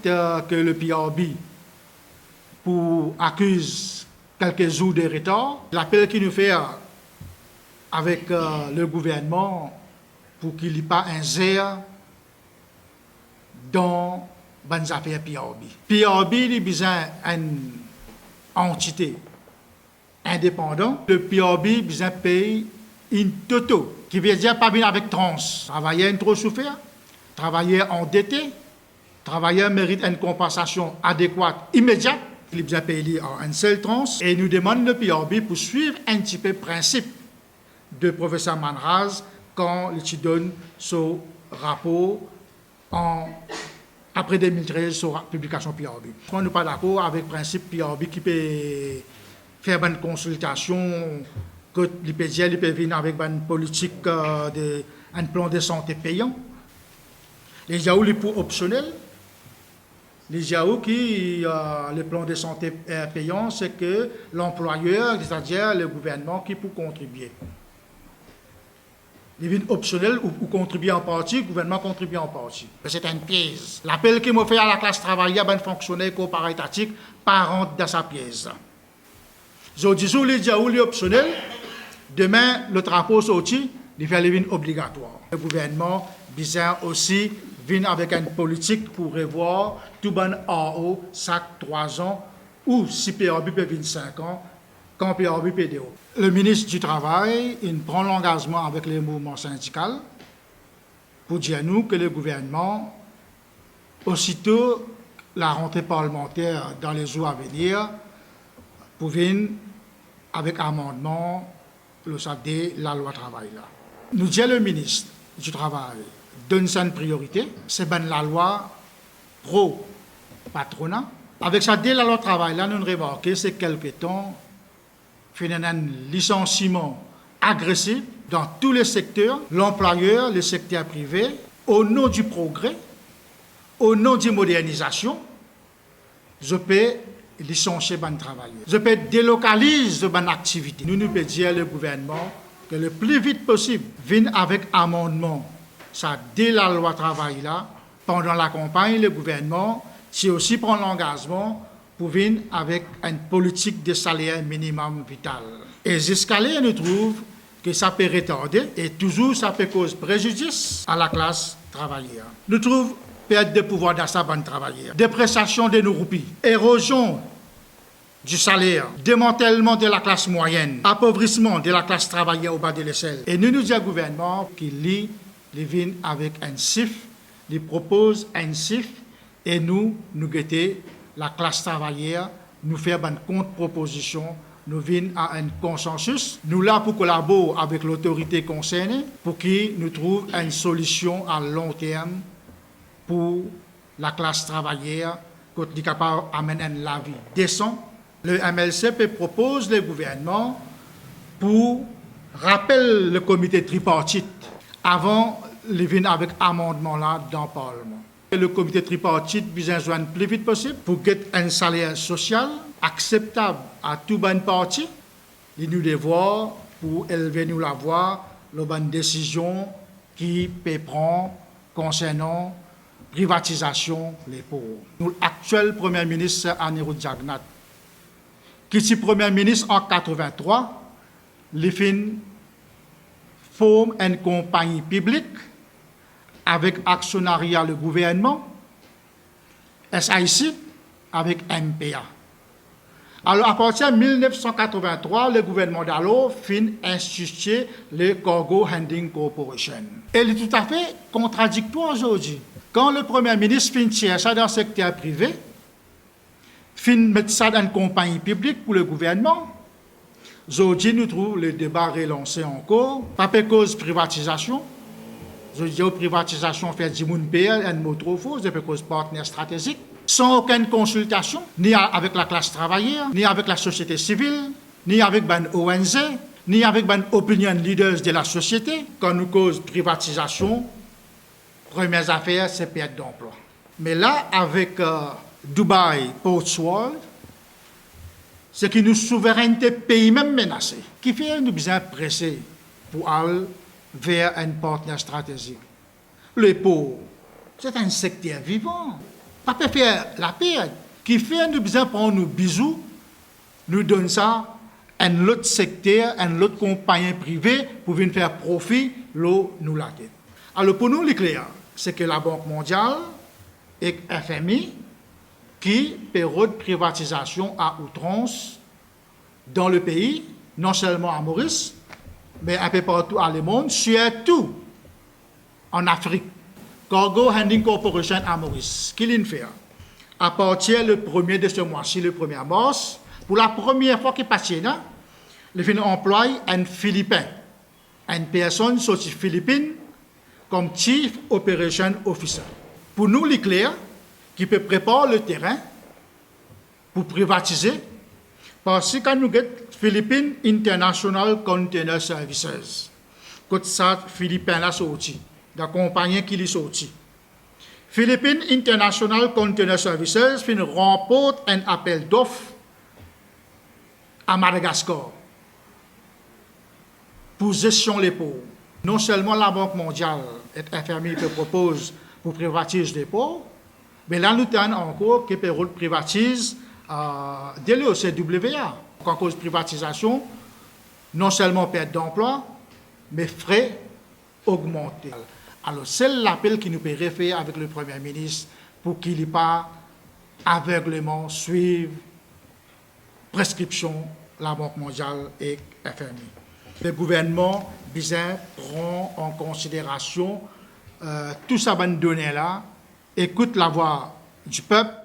que le PRB pour accuse quelques jours de retard. L'appel qu'il nous fait avec le gouvernement pour qu'il n'y ait pas un zère dans les affaires PRB. PRB, il a besoin d'une entité indépendante. Le PRB a besoin de payer une toto, qui veut dire pas venir avec trans. Travailleur trop souffert, travailleur endetté, travailleur mérite une compensation adéquate immédiate. Il a besoin de payer en un seul trans. Et nous demandons le PRB pour suivre un petit peu le principe de professeur Manraz quand il donne son rapport après 2013 sur la publication PRB. On n'est pas d'accord avec le principe PRB qui peut faire une consultation, que l'IPDL peut venir avec une politique, un plan de santé payant. Les JAO, les pour optionnels. Les JAO le plan de santé payant, c'est que l'employeur, c'est-à-dire le gouvernement, qui peut contribuer. Les vignes optionnelles ou contribuer en partie, le gouvernement contribue en partie. C'est une pièce. L'appel qu'il m'a fait à la classe travailleur, ben fonctionnaire coopératif, pas rentre dans sa pièce. Je dis sur les JAO, les optionnels, demain, le drapeau sorti, il fait les vignes obligatoires. Le gouvernement, bizarre aussi, vient avec une politique pour revoir tout bon AO, chaque 3 ans, ou si PRB peut venir 5 ans, quand PRB PDO. Le ministre du Travail, il prend l'engagement avec les mouvements syndicaux pour dire nous que le gouvernement, aussitôt la rentrée parlementaire dans les jours à venir, pour venir avec amendement le SAD, la loi travail là. Nous dit le ministre du Travail, donne ça une priorité, c'est ben la loi pro-patronat. Avec ça, dès la loi travail là, nous remarquons c'est quelque temps fait un licenciement agressif dans tous les secteurs, l'employeur, le secteur privé, au nom du progrès, au nom de modernisation, je peux licencier les travailleurs. Je peux délocaliser les activités. Nous pouvons dire au gouvernement que le plus vite possible, vienne avec amendement, ça dès la loi travail là, pendant la campagne, le gouvernement, si aussi prend l'engagement pour venir avec une politique de salaire minimum vital. Et jusqu'à là, nous trouvons que ça peut retarder et toujours ça peut causer préjudice à la classe travailleur. Nous trouvons perte de pouvoir d'achat des travailleurs, dépréciation de nos roupies, érosion du salaire, démantèlement de la classe moyenne, appauvrissement de la classe travailleur au bas de l'échelle. Et nous disons au gouvernement qu'il vient avec un chiffre, il propose un chiffre et nous guettons la classe travailleur, nous faire une contre-proposition, nous venons à un consensus. Nous là pour collaborer avec l'autorité concernée pour qu'il nous trouve une solution à long terme pour la classe travailleur, qui est capable d'amener la vie décente. Le MLC propose le gouvernement pour rappeler le comité tripartite avant de venir avec amendement là dans le Parlement. Le comité tripartite besoin de joindre le plus vite possible pour avoir un salaire social acceptable à tout bonne partie. Il nous devoir pour élever nous la voix, la bonne décision qui peut prendre concernant privatisation les pauvres. Nous, l'actuel Premier ministre Anirudh Jagannath, qui est Premier ministre en 1983, il forme une compagnie publique avec actionnariat le gouvernement, SIC, avec MPA. Alors, à partir de 1983, le gouvernement d'alors fin instituer le Cargo Handling Corporation. Et il est tout à fait contradictoire aujourd'hui. Quand le Premier ministre fin tirer ça dans le secteur privé, fin mettre ça dans une compagnie publique pour le gouvernement, aujourd'hui, nous trouvons le débat relancé encore, pas de cause privatisation. Je dis aux privatisations fait du monde payer un mot trop faux, c'est cause partenaire stratégique, sans aucune consultation, ni avec la classe travailleur, ni avec la société civile, ni avec ben ONG, ni avec ben opinion leaders de la société. Quand nous cause privatisation, première affaire, c'est perte d'emploi. Mais là, avec Dubai Ports World, c'est que nos souveraineté pays même menacée, qui fait nous besoin presser pour aller vers un partenaire stratégique. Les pauvres, c'est un secteur vivant. pas peut faire la paix, qui fait nous besoin prendre nos bisous, nous donne ça à un autre secteur, à une autre compagnie privée pour venir faire profit, l'eau nous la tête. Alors pour nous, le clair, c'est que la Banque mondiale et FMI qui période de privatisation à outrance dans le pays, non seulement à Maurice, mais un peu partout à le monde, surtout en Afrique. Cargo Handling Corporation à Maurice, qui l'a fait à partir le 1er de ce mois-ci, le 1er mars, pour la première fois qu'il passe là, le fin emploie un Philippin, une personne sortie des Philippines comme Chief Operation Officer. Pour nous, les clairs, qui peut préparer le terrain pour privatiser, parce que quand nous avons Philippines International Container Services, quand ça, Philippines là sorti, la compagnie qui est sorti. Philippines International Container Services remporte un appel d'offres à Madagascar pour gestion les ports. Non seulement la Banque mondiale et FMI propose pour privatiser les ports, mais là nous avons encore que Pérol privatise dès le CWA. En cause de privatisation, non seulement perte d'emploi, mais frais augmentés. Alors c'est l'appel qui nous peut faire avec le Premier ministre pour qu'il n'ait pas aveuglément suivre prescription la Banque mondiale et FMI. Le gouvernement bizarre prend en considération tout ça bonne donnée là, écoute la voix du peuple